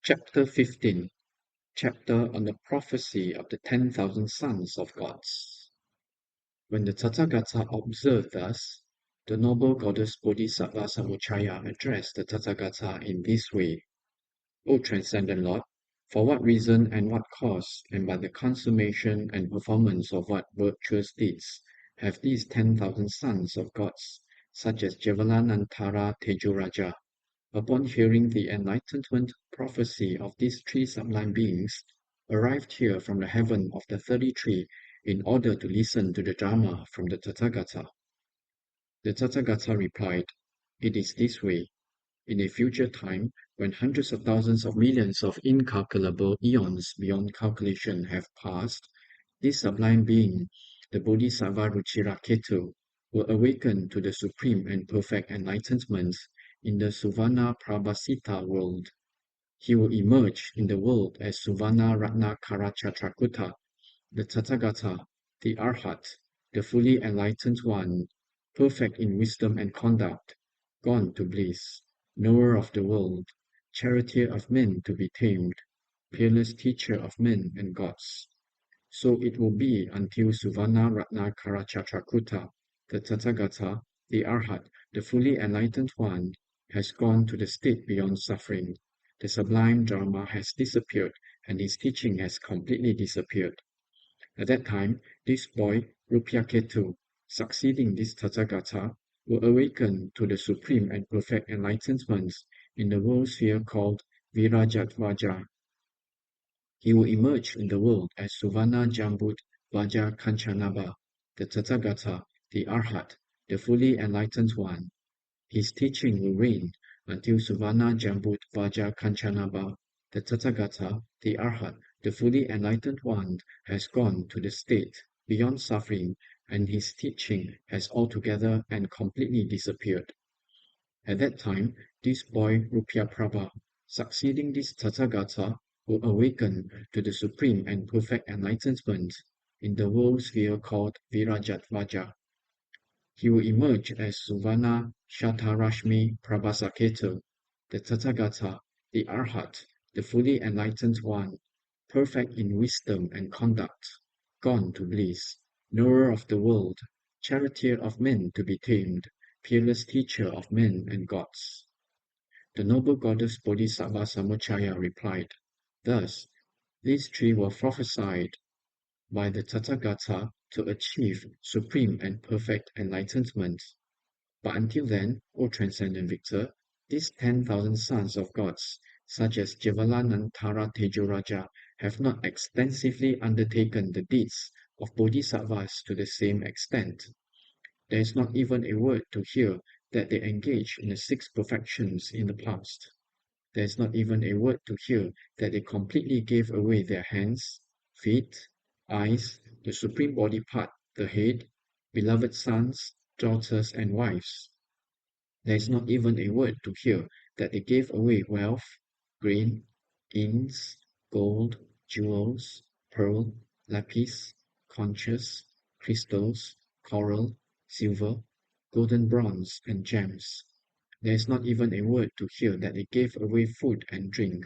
Chapter 15. Chapter on the Prophecy of the 10,000 Sons of Gods. When the Tathagata observed thus, the noble goddess Bodhisattva Samuchaya addressed the Tathagata in this way: O Transcendent Lord, for what reason and what cause, and by the consummation and performance of what virtuous deeds, have these 10,000 sons of gods, such as Javalanantara Tejuraja, upon hearing the enlightenment prophecy of these three sublime beings, arrived here from the heaven of the 33 in order to listen to the Dharma from the Tathagata? The Tathagata replied, It is this way. In a future time, when hundreds of thousands of millions of incalculable eons beyond calculation have passed, this sublime being, the Bodhisattva Ruchiraketu, will awaken to the supreme and perfect enlightenment in the Suvarna Prabhasita world. He will emerge in the world as Suvarna Ratna Karachatrakuta, the Tathagata, the Arhat, the fully enlightened one, perfect in wisdom and conduct, gone to bliss, knower of the world, charioteer of men to be tamed, peerless teacher of men and gods. So it will be until Suvarna Ratna Karachatrakuta, the Tathagata, the Arhat, the fully enlightened one, has gone to the state beyond suffering. The sublime Dharma has disappeared, and his teaching has completely disappeared. At that time, this boy, Rupyaketu, succeeding this Tathagata, will awaken to the supreme and perfect enlightenment in the world sphere called Virajatvaja. He will emerge in the world as Suvarna Jambut Vaja Kanchanaba, the Tathagata, the Arhat, the fully enlightened one. His teaching will reign until Suvarna Jambut Vaja Kanchanaba, the Tathagata, the Arhat, the fully enlightened one, has gone to the state beyond suffering, and his teaching has altogether and completely disappeared. At that time, this boy Rupyaprabha, succeeding this Tathagata, will awaken to the supreme and perfect enlightenment in the world sphere called Virajatvaja. He will emerge as Suvarna Shatarashmi Prabhasaketu, the Tathagata, the Arhat, the fully enlightened one, perfect in wisdom and conduct, gone to bliss, knower of the world, charioteer of men to be tamed, peerless teacher of men and gods. The noble goddess Bodhisattva Samuchaya replied, Thus, these three were prophesied by the Tathagata to achieve supreme and perfect enlightenment. But until then, O Transcendent Victor, these 10,000 sons of gods, such as Javalanantara Tejuraja, have not extensively undertaken the deeds of bodhisattvas to the same extent. There is not even a word to hear that they engaged in the 6 perfections in the past. There is not even a word to hear that they completely gave away their hands, feet, eyes, the supreme body part, the head, beloved sons, daughters, and wives. There is not even a word to hear that they gave away wealth, grain, inns, gold, jewels, pearl, lapis, conches, crystals, coral, silver, golden bronze, and gems. There is not even a word to hear that they gave away food and drink,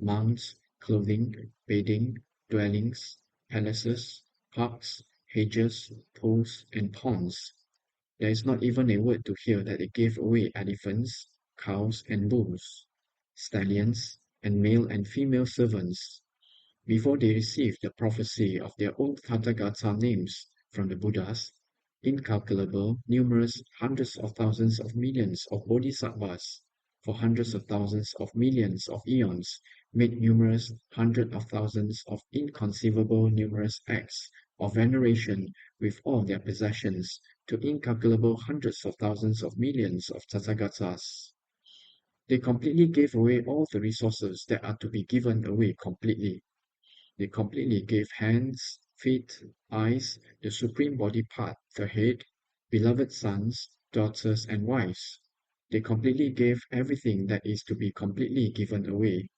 mounts, clothing, bedding, dwellings, palaces, parks, hedges, pools, and ponds. There is not even a word to hear that they gave away elephants, cows, and bulls, stallions, and male and female servants. Before they received the prophecy of their own Tathagata names from the Buddhas, incalculable, numerous hundreds of thousands of millions of bodhisattvas, for hundreds of thousands of millions of eons, made numerous hundreds of thousands of inconceivable numerous acts of veneration with all their possessions to incalculable hundreds of thousands of millions of Tathagatas. They completely gave away all the resources that are to be given away completely. They completely gave hands, feet, eyes, the supreme body part, the head, beloved sons, daughters, and wives. They completely gave everything that is to be completely given away.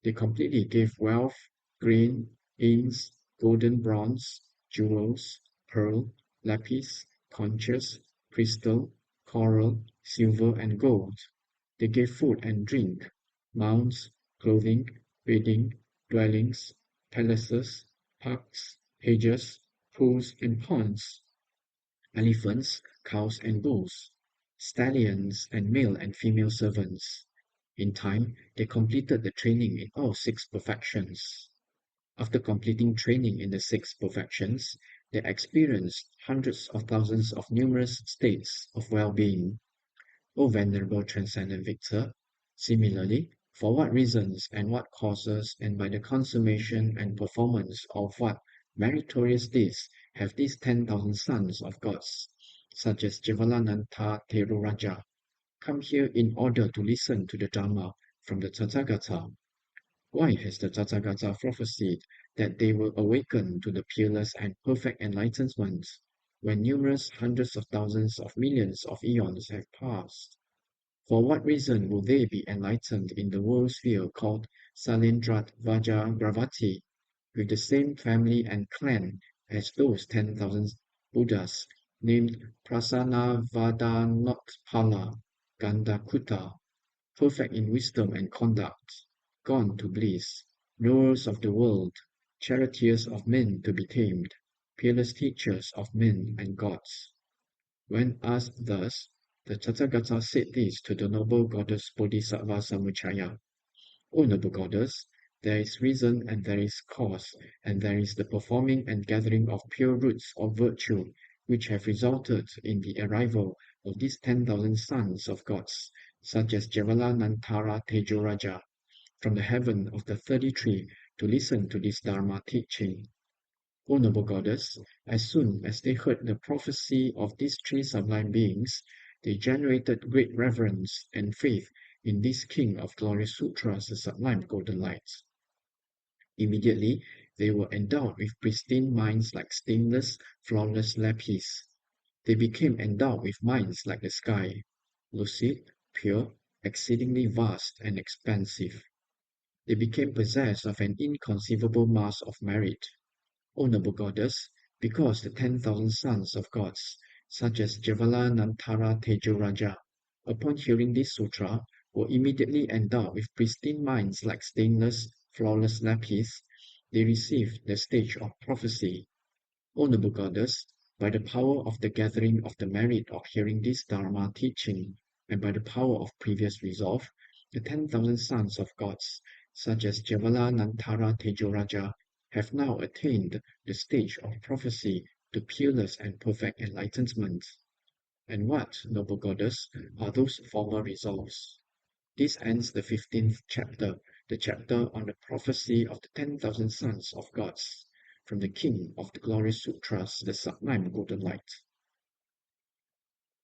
They completely gave wealth, grain, inns, golden bronze, jewels, pearl, lapis, conches, crystal, coral, silver, and gold. They gave food and drink, mounts, clothing, bedding, dwellings, palaces, parks, hedges, pools and ponds, elephants, cows and bulls, stallions and male and female servants. In time, they completed the training in all six perfections. After completing training in the six perfections, they experienced hundreds of thousands of numerous states of well-being. O Venerable Transcendent Victor, similarly, for what reasons and what causes and by the consummation and performance of what meritorious deeds have these 10,000 sons of gods, such as Javalananta Raja, come here in order to listen to the Dharma from the Tathagata? Why has the Tathagata prophesied that they will awaken to the peerless and perfect enlightenment when numerous hundreds of thousands of millions of eons have passed? For what reason will they be enlightened in the world sphere called Salindrat Vajagravati, with the same family and clan as those 10,000 Buddhas named Prasanavadhanotpala Gandhakuta, perfect in wisdom and conduct, gone to bliss, knowers of the world, charioteers of men to be tamed, peerless teachers of men and gods? When asked thus, the Tathagata said this to the noble goddess Bodhisattva Samuchaya: O noble goddess, there is reason and there is cause, and there is the performing and gathering of pure roots of virtue, which have resulted in the arrival of these 10,000 sons of gods, such as Javalanantara Tejoraja, from the heaven of the 33 to listen to this Dharma teaching. O noble goddess, as soon as they heard the prophecy of these three sublime beings, they generated great reverence and faith in this king of glorious sutras, the sublime Golden Light. Immediately, they were endowed with pristine minds like stainless, flawless lapis. They became endowed with minds like the sky, lucid, pure, exceedingly vast and expansive. They became possessed of an inconceivable mass of merit. O noble goddess, because the 10,000 sons of gods, such as Javalanantara Tejoraja, upon hearing this sutra, were immediately endowed with pristine minds like stainless, flawless lapis, they received the stage of prophecy. O noble goddess, by the power of the gathering of the merit of hearing this Dharma teaching, and by the power of previous resolve, the 10,000 sons of gods, such as Javalanantara Tejoraja, have now attained the stage of prophecy to peerless and perfect enlightenment. And what, noble goddess, are those former resolves? This ends the 15th chapter, the chapter on the prophecy of the 10,000 sons of gods, from the king of the glorious sutras, the Sublime Golden Light.